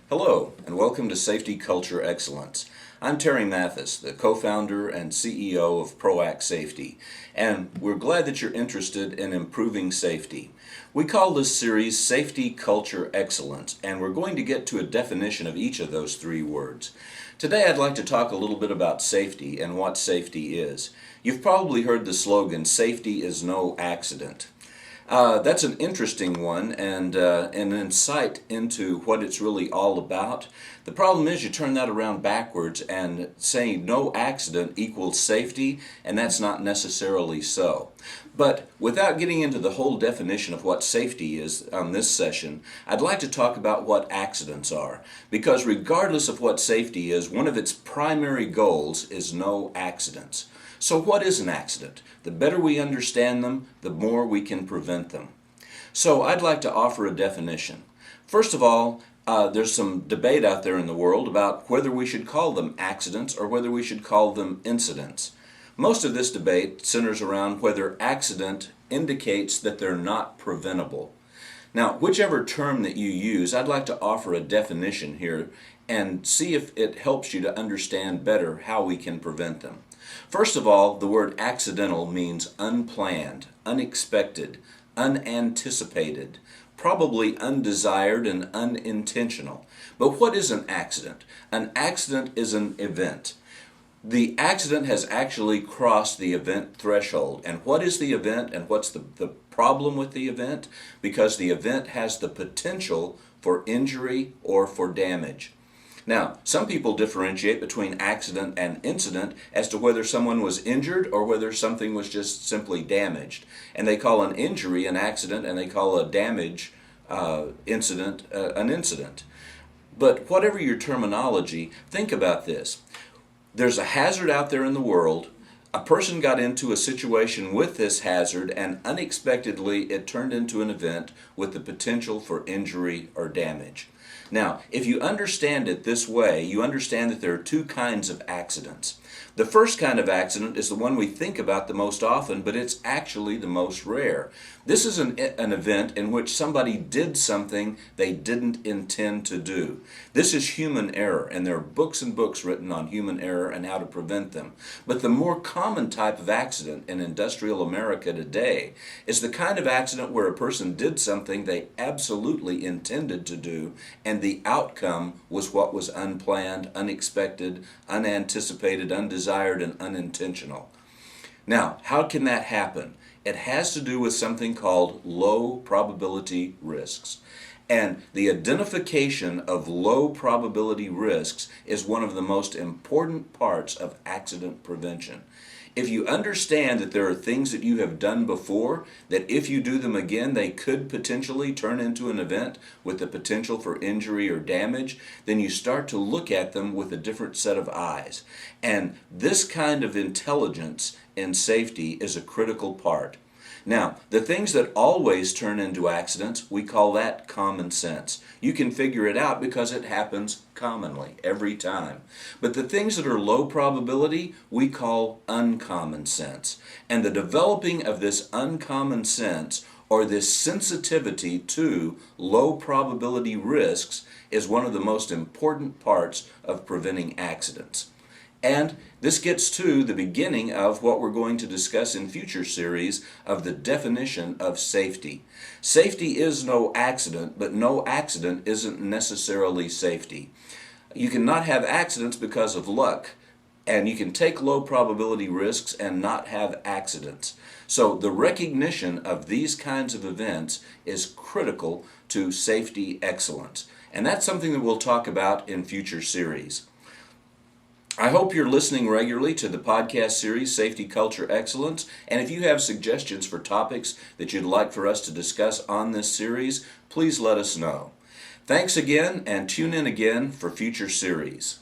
Hello, and welcome to Safety Culture Excellence. I'm Terry Mathis, the co-founder and CEO of ProAct Safety, and we're glad that you're interested in improving safety. We call this series Safety Culture Excellence, and we're going to get to a definition of each of those three words. Today I'd like to talk a little bit about safety and what safety is. You've probably heard the slogan, "Safety is no accident." That's an interesting one and an insight into what it's really all about. The problem is you turn that around backwards and saying no accident equals safety, and that's not necessarily so. But without getting into the whole definition of what safety is on this session, I'd like to talk about what accidents are. Because regardless of what safety is, one of its primary goals is no accidents. So what is an accident? The better we understand them, the more we can prevent them. So I'd like to offer a definition. First of all, there's some debate out there in the world about whether we should call them accidents or whether we should call them incidents. Most of this debate centers around whether accident indicates that they're not preventable. Now, whichever term that you use, I'd like to offer a definition here and see if it helps you to understand better how we can prevent them. First of all, the word accidental means unplanned, unexpected, unanticipated, probably undesired and unintentional. But what is an accident? An accident is an event. The accident has actually crossed the event threshold. And what is the event and what's the problem with the event? Because the event has the potential for injury or for damage. Now, some people differentiate between accident and incident as to whether someone was injured or whether something was just simply damaged. And they call an injury an accident and they call a damage incident an incident. But whatever your terminology, think about this. There's a hazard out there in the world. A person got into a situation with this hazard and unexpectedly it turned into an event with the potential for injury or damage. Now, if you understand it this way, you understand that there are two kinds of accidents. The first kind of accident is the one we think about the most often, but it's actually the most rare. This is an event in which somebody did something they didn't intend to do. This is human error, and there are books and books written on human error and how to prevent them. But the more common type of accident in industrial America today is the kind of accident where a person did something they absolutely intended to do, and the outcome was what was unplanned, unexpected, unanticipated, undesired, and unintentional. Now, how can that happen? It has to do with something called low probability risks. And the identification of low probability risks is one of the most important parts of accident prevention. If you understand that there are things that you have done before, that if you do them again, they could potentially turn into an event with the potential for injury or damage, then you start to look at them with a different set of eyes. And this kind of intelligence in safety is a critical part. Now, the things that always turn into accidents, we call that common sense. You can figure it out because it happens commonly, every time. But the things that are low probability, we call uncommon sense. And the developing of this uncommon sense, or this sensitivity to low probability risks, is one of the most important parts of preventing accidents. And this gets to the beginning of what we're going to discuss in future series of the definition of safety. Safety is no accident, but no accident isn't necessarily safety. You cannot have accidents because of luck, and you can take low probability risks and not have accidents. So the recognition of these kinds of events is critical to safety excellence. And that's something that we'll talk about in future series. I hope you're listening regularly to the podcast series, Safety Culture Excellence, and if you have suggestions for topics that you'd like for us to discuss on this series, please let us know. Thanks again, and tune in again for future series.